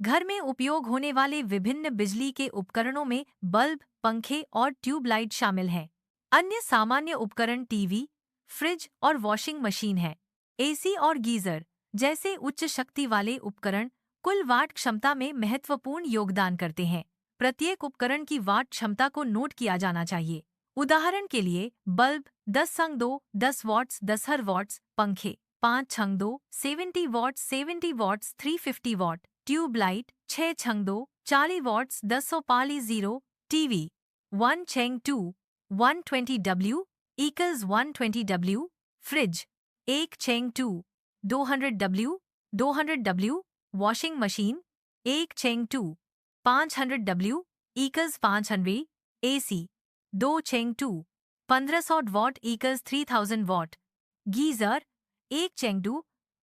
घर में उपयोग होने वाले विभिन्न बिजली के उपकरणों में बल्ब, पंखे और ट्यूबलाइट शामिल हैं। अन्य सामान्य उपकरण टीवी, फ्रिज और वॉशिंग मशीन हैं। एसी और गीजर जैसे उच्च शक्ति वाले उपकरण कुल वाट क्षमता में महत्वपूर्ण योगदान करते हैं। प्रत्येक उपकरण की वाट क्षमता को नोट किया जाना चाहिए। उदाहरण के लिए बल्ब 10 10 वॉट्स 10 हर वॉट्स, पंखे 5 70 watts 70 watts 350 watt, tube light 6 40 watts 10 TV 1 W equals 120 W, fridge 1 W 200 W, washing machine 500 W equals 500, AC 1500 watt equals 3000 watt, geyser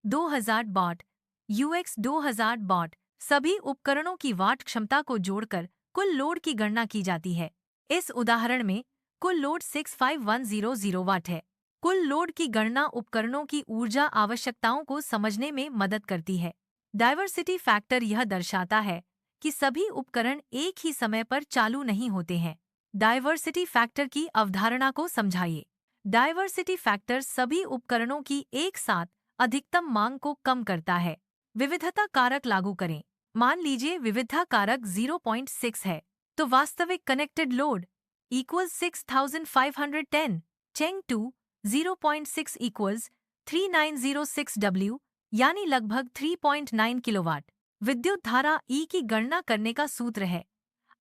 2000 watt यूएक्स 2000 वॉट। सभी उपकरणों की वाट क्षमता को जोड़कर कुल लोड की गणना की जाती है। इस उदाहरण में कुल लोड 65100 वाट है। कुल लोड की गणना उपकरणों की ऊर्जा आवश्यकताओं को समझने में मदद करती है। डाइवर्सिटी फैक्टर यह दर्शाता है कि सभी उपकरण एक ही समय पर चालू नहीं होते हैं। डाइवर्सिटी फैक्टर की अवधारणा को समझाइए। डाइवर्सिटी फैक्टर सभी उपकरणों की एक साथ अधिकतम मांग को कम करता है। विविधता कारक लागू करें। मान लीजिए विविधता कारक 0.6 है, तो वास्तविक कनेक्टेड लोड इक्वल्स 6510 चेंग टू 0.6 इक्वल्स 3906 डब्ल्यू, यानी लगभग 3.9 किलोवाट। विद्युत धारा ई की गणना करने का सूत्र है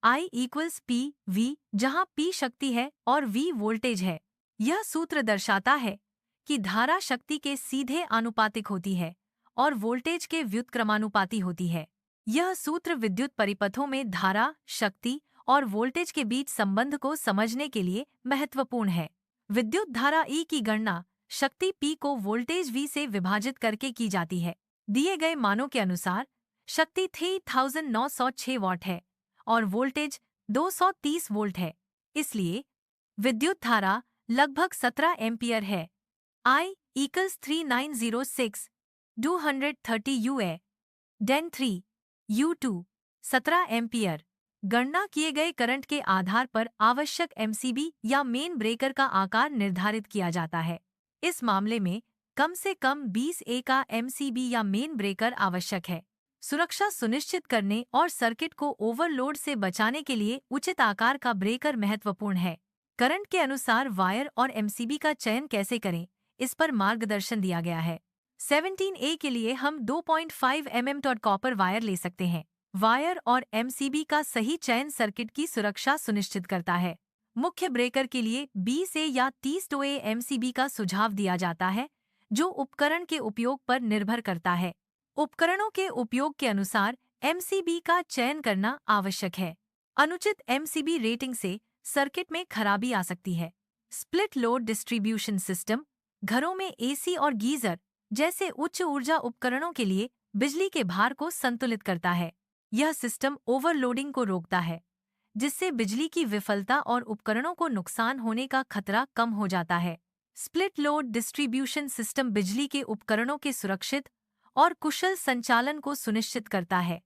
I इक्वल्स पी वी, जहाँ P शक्ति है और V वोल्टेज है। यह सूत्र दर्शाता है कि धारा शक्ति के सीधे आनुपातिक होती है और वोल्टेज के व्युत्क्रमानुपाती होती है। यह सूत्र विद्युत परिपथों में धारा, शक्ति और वोल्टेज के बीच संबंध को समझने के लिए महत्वपूर्ण है। विद्युत धारा E की गणना शक्ति P को वोल्टेज V से विभाजित करके की जाती है। दिए गए मानों के अनुसार शक्ति 3906 वॉट है और वोल्टेज 230 वोल्ट है। इसलिए विद्युत धारा लगभग 17 एम्पियर है। I equals 3906 230 UA then 3 U2 17 ampere. गणना किए गए करंट के आधार पर आवश्यक MCB या मेन ब्रेकर का आकार निर्धारित किया जाता है। इस मामले में कम से कम 20 A का MCB या मेन ब्रेकर आवश्यक है। सुरक्षा सुनिश्चित करने और सर्किट को ओवरलोड से बचाने के लिए उचित आकार का ब्रेकर महत्वपूर्ण है। करंट के अनुसार वायर और MCB का चयन कैसे करें, इस पर मार्गदर्शन दिया गया है। 17A के लिए हम 2.5 mm कॉपर वायर ले सकते हैं। वायर और MCB का सही चयन सर्किट की सुरक्षा सुनिश्चित करता है। मुख्य ब्रेकर के लिए 20 A या 30 A MCB का सुझाव दिया जाता है, जो उपकरण के उपयोग पर निर्भर करता है। उपकरणों के उपयोग के अनुसार MCB का चयन करना आवश्यक है। अनुचित MCB रेटिंग से सर्किट में खराबी आ सकती है। स्प्लिट लोड डिस्ट्रीब्यूशन सिस्टम घरों में AC और गीजर जैसे उच्च ऊर्जा उपकरणों के लिए बिजली के भार को संतुलित करता है। यह सिस्टम ओवरलोडिंग को रोकता है, जिससे बिजली की विफलता और उपकरणों को नुकसान होने का खतरा कम हो जाता है। स्प्लिट लोड डिस्ट्रीब्यूशन सिस्टम बिजली के उपकरणों के सुरक्षित और कुशल संचालन को सुनिश्चित करता है,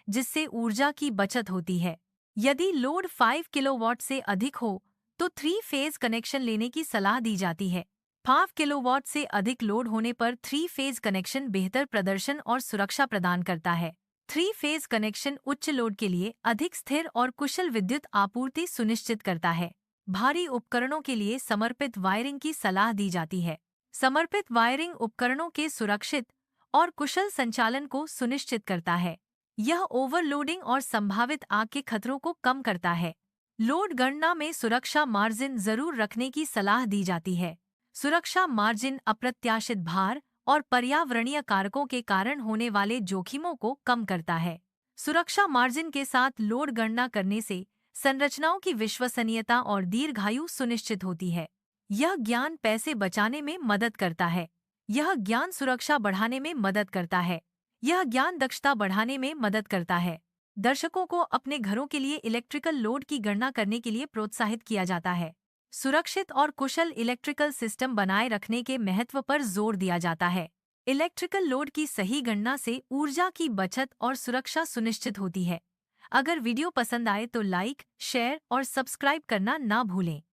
जिससे ऊर्जा की बचत होती है। यदि लोड 5 किलोवाट से अधिक हो तो 3 फेज कनेक्शन लेने की सलाह दी जाती है। 5 किलोवाट से अधिक लोड होने पर 3 फेज कनेक्शन बेहतर प्रदर्शन और सुरक्षा प्रदान करता है। 3 फेज कनेक्शन उच्च लोड के लिए अधिक स्थिर और कुशल विद्युत आपूर्ति सुनिश्चित करता है। भारी उपकरणों के लिए समर्पित वायरिंग की सलाह दी जाती है। समर्पित वायरिंग उपकरणों के सुरक्षित और कुशल संचालन को सुनिश्चित करता है। यह ओवरलोडिंग और संभावित आग के खतरों को कम करता है। लोड गणना में सुरक्षा मार्जिन जरूर रखने की सलाह दी जाती है। सुरक्षा मार्जिन अप्रत्याशित भार और पर्यावरणीय कारकों के कारण होने वाले जोखिमों को कम करता है। सुरक्षा मार्जिन के साथ लोड गणना करने से संरचनाओं की विश्वसनीयता और दीर्घायु सुनिश्चित होती है। यह ज्ञान पैसे बचाने में मदद करता है। यह ज्ञान सुरक्षा बढ़ाने में मदद करता है। यह ज्ञान दक्षता बढ़ाने में मदद करता है। दर्शकों को अपने घरों के लिए इलेक्ट्रिकल लोड की गणना करने के लिए प्रोत्साहित किया जाता है। सुरक्षित और कुशल इलेक्ट्रिकल सिस्टम बनाए रखने के महत्व पर जोर दिया जाता है। इलेक्ट्रिकल लोड की सही गणना से ऊर्जा की बचत और सुरक्षा सुनिश्चित होती है। अगर वीडियो पसंद आए तो लाइक, शेयर और सब्सक्राइब करना ना भूलें।